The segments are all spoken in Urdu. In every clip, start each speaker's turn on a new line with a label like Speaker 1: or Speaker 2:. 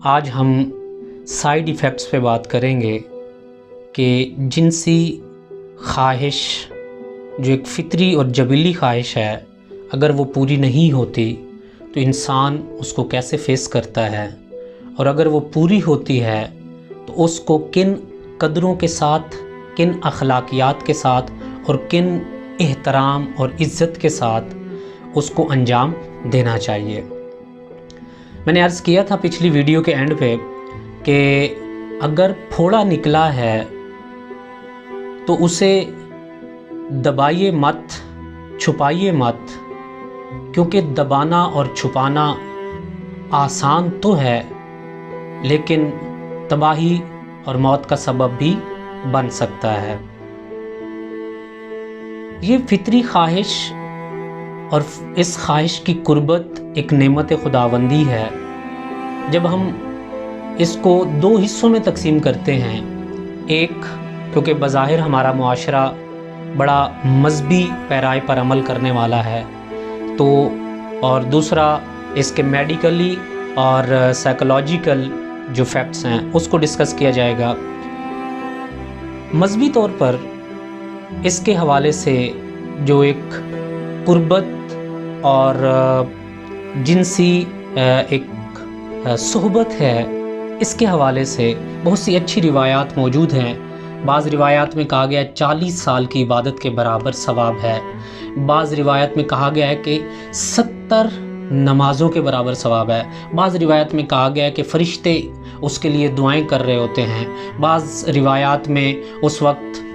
Speaker 1: آج ہم سائیڈ ایفیکٹس پہ بات کریں گے کہ جنسی خواہش جو ایک فطری اور جبلی خواہش ہے، اگر وہ پوری نہیں ہوتی تو انسان اس کو کیسے فیس کرتا ہے، اور اگر وہ پوری ہوتی ہے تو اس کو کن قدروں کے ساتھ، کن اخلاقیات کے ساتھ اور کن احترام اور عزت کے ساتھ اس کو انجام دینا چاہیے۔ میں نے عرض کیا تھا پچھلی ویڈیو کے اینڈ پہ کہ اگر پھوڑا نکلا ہے تو اسے دبائیے مت، چھپائیے مت، کیونکہ دبانا اور چھپانا آسان تو ہے لیکن تباہی اور موت کا سبب بھی بن سکتا ہے۔ یہ فطری خواہش اور اس خواہش کی قربت ایک نعمت خداوندی ہے۔ جب ہم اس کو دو حصوں میں تقسیم کرتے ہیں، ایک کیونکہ بظاہر ہمارا معاشرہ بڑا مذہبی پیرائی پر عمل کرنے والا ہے، تو اور دوسرا اس کے میڈیکلی اور سائیکولوجیکل جو فیکٹس ہیں اس کو ڈسکس کیا جائے گا۔ مذہبی طور پر اس کے حوالے سے جو ایک قربت اور جنسی ایک صحبت ہے، اس کے حوالے سے بہت سی اچھی روایات موجود ہیں۔ بعض روایات میں کہا گیا ہے 40 سال کی عبادت کے برابر ثواب ہے، بعض روایت میں کہا گیا ہے کہ 70 نمازوں کے برابر ثواب ہے، بعض روایت میں کہا گیا ہے کہ فرشتے اس کے لیے دعائیں کر رہے ہوتے ہیں، بعض روایات میں اس وقت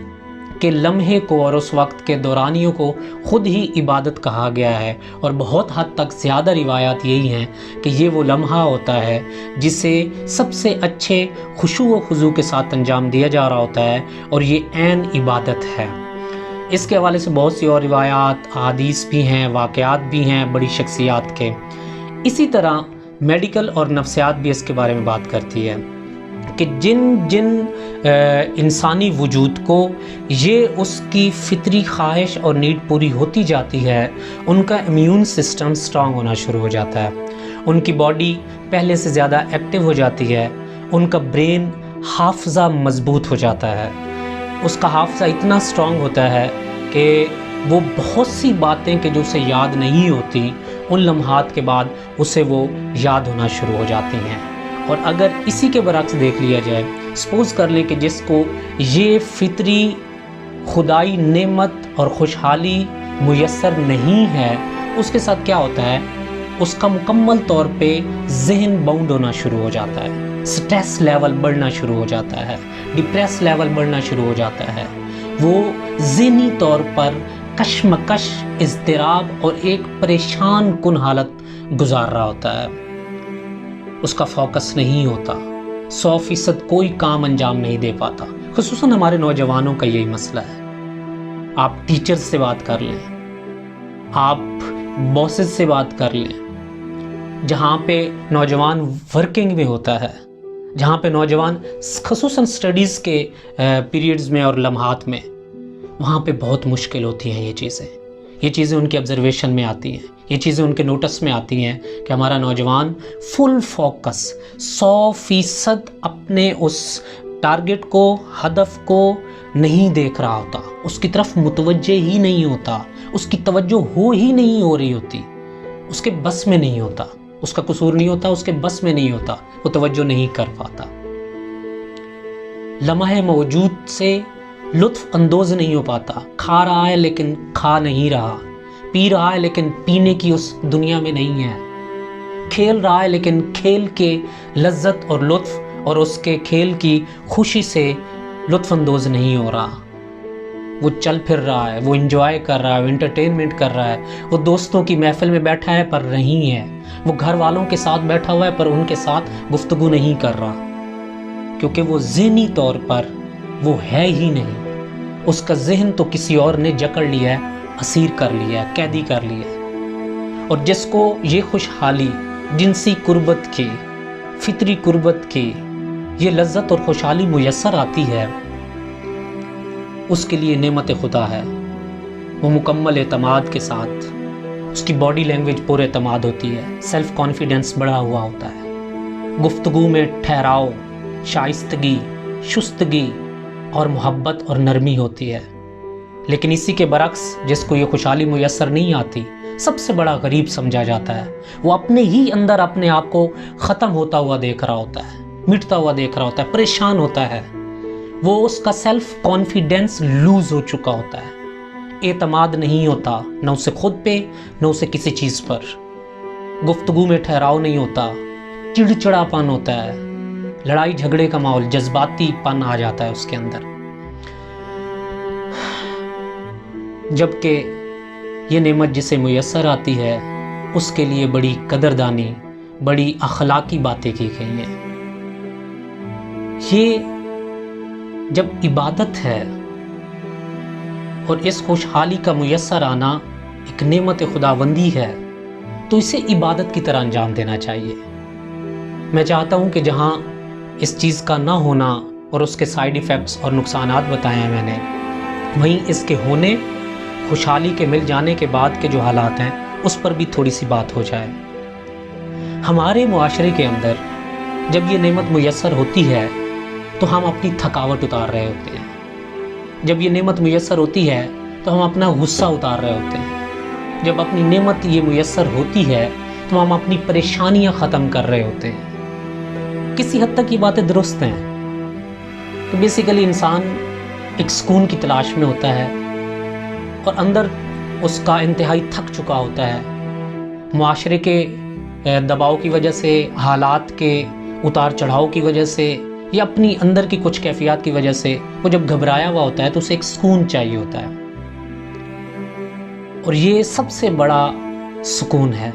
Speaker 1: کے لمحے کو اور اس وقت کے دورانیوں کو خود ہی عبادت کہا گیا ہے، اور بہت حد تک زیادہ روایات یہی ہیں کہ یہ وہ لمحہ ہوتا ہے جسے سب سے اچھے خشوع و خضوع کے ساتھ انجام دیا جا رہا ہوتا ہے، اور یہ عین عبادت ہے۔ اس کے حوالے سے بہت سی اور روایات، احادیث بھی ہیں، واقعات بھی ہیں بڑی شخصیات کے۔ اسی طرح میڈیکل اور نفسیات بھی اس کے بارے میں بات کرتی ہے کہ جن انسانی وجود کو یہ اس کی فطری خواہش اور نیڈ پوری ہوتی جاتی ہے، ان کا امیون سسٹم سٹرونگ ہونا شروع ہو جاتا ہے، ان کی باڈی پہلے سے زیادہ ایکٹیو ہو جاتی ہے، ان کا برین حافظہ مضبوط ہو جاتا ہے، اس کا حافظہ اتنا سٹرونگ ہوتا ہے کہ وہ بہت سی باتیں کہ جو اسے یاد نہیں ہوتی، ان لمحات کے بعد اسے وہ یاد ہونا شروع ہو جاتی ہیں۔ اور اگر اسی کے برعکس دیکھ لیا جائے، سپوز کر لیں کہ جس کو یہ فطری خدائی نعمت اور خوشحالی میسر نہیں ہے، اس کے ساتھ کیا ہوتا ہے؟ اس کا مکمل طور پہ ذہن باؤنڈ ہونا شروع ہو جاتا ہے، سٹریس لیول بڑھنا شروع ہو جاتا ہے، ڈپریس لیول بڑھنا شروع ہو جاتا ہے، وہ ذہنی طور پر کشمکش، اضطراب اور ایک پریشان کن حالت گزار رہا ہوتا ہے، اس کا فوکس نہیں ہوتا، 100% کوئی کام انجام نہیں دے پاتا۔ خصوصاً ہمارے نوجوانوں کا یہی مسئلہ ہے۔ آپ ٹیچر سے بات کر لیں، آپ باسز سے بات کر لیں، جہاں پہ نوجوان ورکنگ میں ہوتا ہے، جہاں پہ نوجوان خصوصاً سٹڈیز کے پیریڈز میں اور لمحات میں، وہاں پہ بہت مشکل ہوتی ہیں یہ چیزیں ان کے آبزرویشن میں آتی ہیں، یہ چیزیں ان کے نوٹس میں آتی ہیں کہ ہمارا نوجوان فل فوکس 100% اپنے اس ٹارگٹ کو، ہدف کو نہیں دیکھ رہا ہوتا، اس کی طرف متوجہ ہی نہیں ہوتا، اس کی توجہ ہو نہیں رہی ہوتی، اس کے بس میں نہیں ہوتا، اس کا قصور نہیں ہوتا، اس کے بس میں نہیں ہوتا، وہ توجہ نہیں کر پاتا، لمحہ موجود سے لطف اندوز نہیں ہو پاتا، کھا رہا ہے لیکن کھا نہیں رہا، پی رہا ہے لیکن پینے کی اس دنیا میں نہیں ہے، کھیل رہا ہے لیکن کھیل کے لذت اور لطف اور اس کے کھیل کی خوشی سے لطف اندوز نہیں ہو رہا، وہ چل پھر رہا ہے، وہ انجوائے کر رہا ہے، وہ انٹرٹینمنٹ کر رہا ہے، وہ دوستوں کی محفل میں بیٹھا ہے پر نہیں ہے، وہ گھر والوں کے ساتھ بیٹھا ہوا ہے پر ان کے ساتھ گفتگو نہیں کر رہا، کیونکہ وہ ذہنی طور پر وہ ہے ہی نہیں، اس کا ذہن تو کسی اور نے جکڑ لیا ہے، اسیر کر لیا ہے، قیدی کر لیا ہے۔ اور جس کو یہ خوشحالی، جنسی قربت کی، فطری قربت کی یہ لذت اور خوشحالی میسر آتی ہے، اس کے لیے نعمت خدا ہے، وہ مکمل اعتماد کے ساتھ، اس کی باڈی لینگویج پر اعتماد ہوتی ہے، سیلف کانفیڈنس بڑھا ہوا ہوتا ہے، گفتگو میں ٹھہراؤ، شائستگی، شستگی اور محبت اور نرمی ہوتی ہے۔ لیکن اسی کے برعکس جس کو یہ خوشحالی میسر نہیں آتی، سب سے بڑا غریب سمجھا جاتا ہے۔ وہ اپنے ہی اندر اپنے آپ کو ختم ہوتا ہوا دیکھ رہا ہوتا ہے، مٹتا ہوا دیکھ رہا ہوتا ہے، پریشان ہوتا ہے۔ وہ اس کا سیلف کانفیڈنس لوز ہو چکا ہوتا ہے، اعتماد نہیں ہوتا، نہ اسے خود پہ نہ اسے کسی چیز پر۔ گفتگو میں ٹھہراؤ نہیں ہوتا، چڑچڑا پن ہوتا ہے، لڑائی جھگڑے کا ماحول، جذباتی پن آ جاتا ہے اس کے اندر۔ جبکہ یہ نعمت جسے میسر آتی ہے اس کے لیے بڑی قدردانی، بڑی اخلاقی باتیں کی گئی ہیں۔ یہ جب عبادت ہے اور اس خوشحالی کا میسر آنا ایک نعمت خداوندی ہے تو اسے عبادت کی طرح انجام دینا چاہیے۔ میں چاہتا ہوں کہ جہاں اس چیز کا نہ ہونا اور اس کے سائیڈ ایفیکٹس اور نقصانات بتائے ہیں میں نے، وہیں اس کے ہونے، خوشحالی کے مل جانے کے بعد کے جو حالات ہیں اس پر بھی تھوڑی سی بات ہو جائے۔ ہمارے معاشرے کے اندر جب یہ نعمت میسر ہوتی ہے تو ہم اپنی تھکاوٹ اتار رہے ہوتے ہیں۔ جب یہ نعمت میسر ہوتی ہے تو ہم اپنا غصہ اتار رہے ہوتے ہیں۔ جب اپنی نعمت یہ میسر ہوتی ہے تو ہم اپنی پریشانیاں ختم کر رہے ہوتے ہیں۔ کسی حد تک یہ باتیں درست ہیں کہ بیسیکلی انسان ایک سکون کی تلاش میں ہوتا ہے اور اندر اس کا انتہائی تھک چکا ہوتا ہے۔ معاشرے کے دباؤ کی وجہ سے، حالات کے اتار چڑھاؤ کی وجہ سے یا اپنی اندر کی کچھ کیفیات کی وجہ سے وہ جب گھبرایا ہوا ہوتا ہے تو اسے ایک سکون چاہیے ہوتا ہے، اور یہ سب سے بڑا سکون ہے۔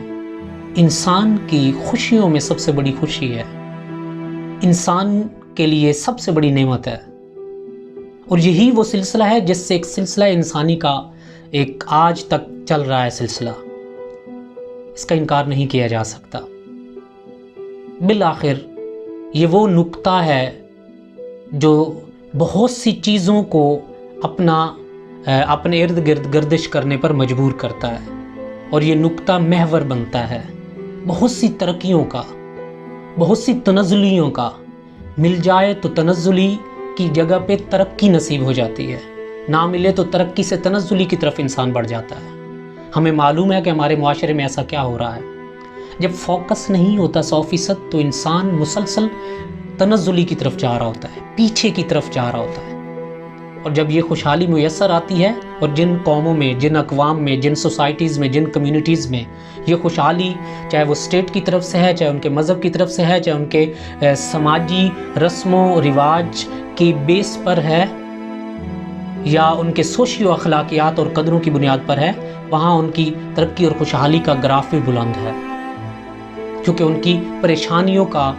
Speaker 1: انسان کی خوشیوں میں سب سے بڑی خوشی ہے، انسان کے لیے سب سے بڑی نعمت ہے، اور یہی وہ سلسلہ ہے جس سے ایک سلسلہ انسانی کا ایک آج تک چل رہا ہے سلسلہ، اس کا انکار نہیں کیا جا سکتا۔ بالآخر یہ وہ نقطہ ہے جو بہت سی چیزوں کو اپنے ارد گرد گردش کرنے پر مجبور کرتا ہے، اور یہ نقطہ محور بنتا ہے بہت سی ترقیوں کا، بہت سی تنزلیوں کا۔ مل جائے تو تنزلی کی جگہ پہ ترقی نصیب ہو جاتی ہے، نہ ملے تو ترقی سے تنزلی کی طرف انسان بڑھ جاتا ہے۔ ہمیں معلوم ہے کہ ہمارے معاشرے میں ایسا کیا ہو رہا ہے۔ جب فوکس نہیں ہوتا 100% تو انسان مسلسل تنزلی کی طرف جا رہا ہوتا ہے، پیچھے کی طرف جا رہا ہوتا ہے۔ اور جب یہ خوشحالی میسر آتی ہے، اور جن قوموں میں، جن اقوام میں، جن سوسائٹیز میں، جن کمیونٹیز میں یہ خوشحالی، چاہے وہ اسٹیٹ کی طرف سے ہے، چاہے ان کے مذہب کی طرف سے ہے، چاہے ان کے سماجی رسم و رواج کی بیس پر ہے، یا ان کے سوشیو اخلاقیات اور قدروں کی بنیاد پر ہے، وہاں ان کی ترقی اور خوشحالی کا گراف بھی بلند ہے، کیونکہ ان کی پریشانیوں کا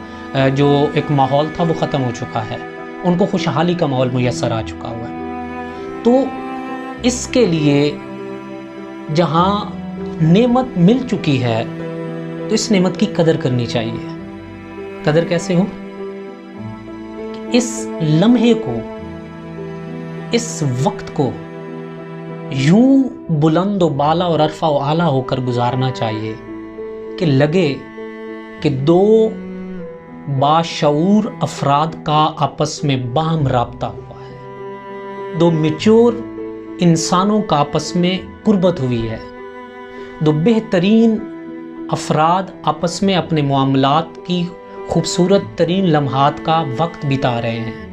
Speaker 1: جو ایک ماحول تھا وہ ختم ہو چکا ہے، ان کو خوشحالی کا ماحول میسر آ چکا ہوا ہے۔ تو اس کے لیے جہاں نعمت مل چکی ہے تو اس نعمت کی قدر کرنی چاہیے۔ قدر کیسے ہو؟ اس لمحے کو، اس وقت کو یوں بلند و بالا اور عرفہ و اعلیٰ ہو کر گزارنا چاہیے کہ لگے کہ دو باشعور افراد کا آپس میں باہم رابطہ ہوا ہے، دو میچور انسانوں کا آپس میں قربت ہوئی ہے، دو بہترین افراد آپس میں اپنے معاملات کی خوبصورت ترین لمحات کا وقت بتا رہے ہیں۔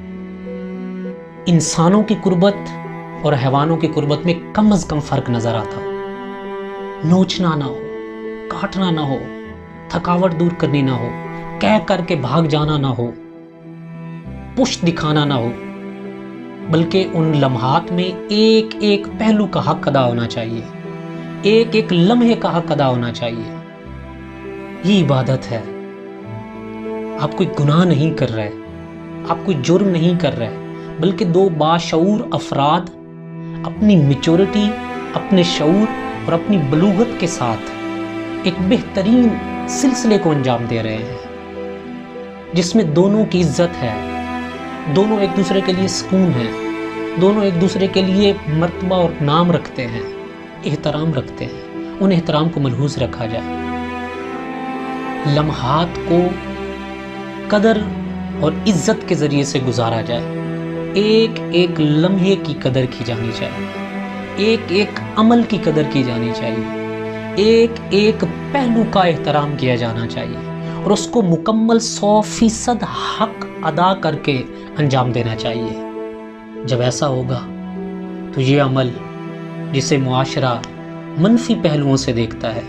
Speaker 1: انسانوں کی قربت اور حیوانوں کی قربت میں کم از کم فرق نظر آتا ہو، نوچنا نہ ہو، کاٹنا نہ ہو، تھکاوٹ دور کرنی نہ ہو، کہہ کر کے بھاگ جانا نہ ہو، پشت دکھانا نہ ہو، بلکہ ان لمحات میں ایک ایک پہلو کا حق ادا ہونا چاہیے، ایک ایک لمحے کا حق ادا ہونا چاہیے۔ یہ عبادت ہے۔ آپ کوئی گناہ نہیں کر رہے، آپ کوئی جرم نہیں کر رہے، بلکہ دو باشعور افراد اپنی میچورٹی، اپنے شعور اور اپنی بلوغت کے ساتھ ایک بہترین سلسلے کو انجام دے رہے ہیں، جس میں دونوں کی عزت ہے، دونوں ایک دوسرے کے لیے سکون ہیں، دونوں ایک دوسرے کے لیے مرتبہ اور نام رکھتے ہیں، احترام رکھتے ہیں، ان احترام کو ملحوظ رکھا جائے۔ لمحات کو قدر اور عزت کے ذریعے سے گزارا جائے، ایک ایک لمحے کی قدر کی جانی چاہیے، ایک ایک عمل کی قدر کی جانی چاہیے، ایک ایک پہلو کا احترام کیا جانا چاہیے، اور اس کو مکمل 100% حق ادا کر کے انجام دینا چاہیے۔ جب ایسا ہوگا تو یہ عمل جسے معاشرہ منفی پہلوؤں سے دیکھتا ہے،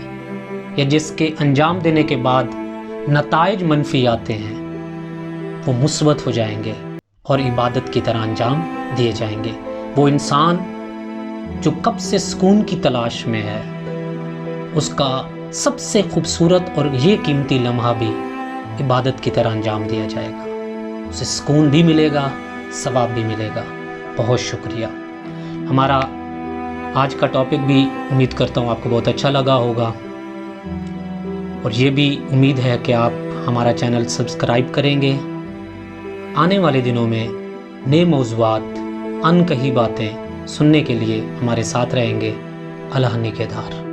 Speaker 1: یا جس کے انجام دینے کے بعد نتائج منفی آتے ہیں، وہ مثبت ہو جائیں گے اور عبادت کی طرح انجام دیے جائیں گے۔ وہ انسان جو کب سے سکون کی تلاش میں ہے، اس کا سب سے خوبصورت اور یہ قیمتی لمحہ بھی عبادت کی طرح انجام دیا جائے گا، اسے سکون بھی ملے گا، ثواب بھی ملے گا۔ بہت شکریہ۔ ہمارا آج کا ٹاپک بھی امید کرتا ہوں آپ کو بہت اچھا لگا ہوگا، اور یہ بھی امید ہے کہ آپ ہمارا چینل سبسکرائب کریں گے۔ آنے والے دنوں میں نئے موضوعات، ان کہی باتیں سننے کے لیے ہمارے ساتھ رہیں گے۔ اللہ نگہدار۔